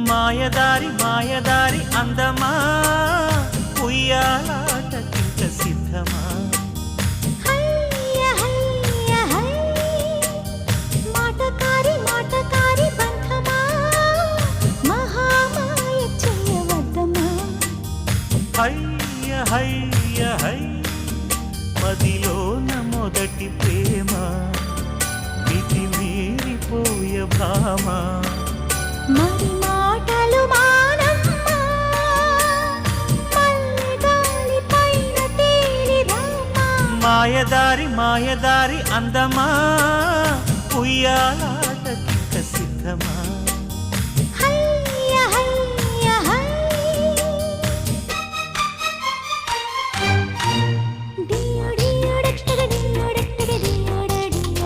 మాయదారి మాయదారి అందమా ఉయ్యాలాటకింక సిద్ధమా మాటకారి మాటకారి బంధమా మహామాయ చేయవద్దమా హయ్య హయ్య హై మదిలోన మొదటి ప్రేమ మితి మీరిపోయ భామ మరి మాటలు మానమ్మా మల్లెగాలి పైన తేలి రామా మాయదారి మాయదారి అందమా ఉయ్యాలాటకింక సిద్ధమా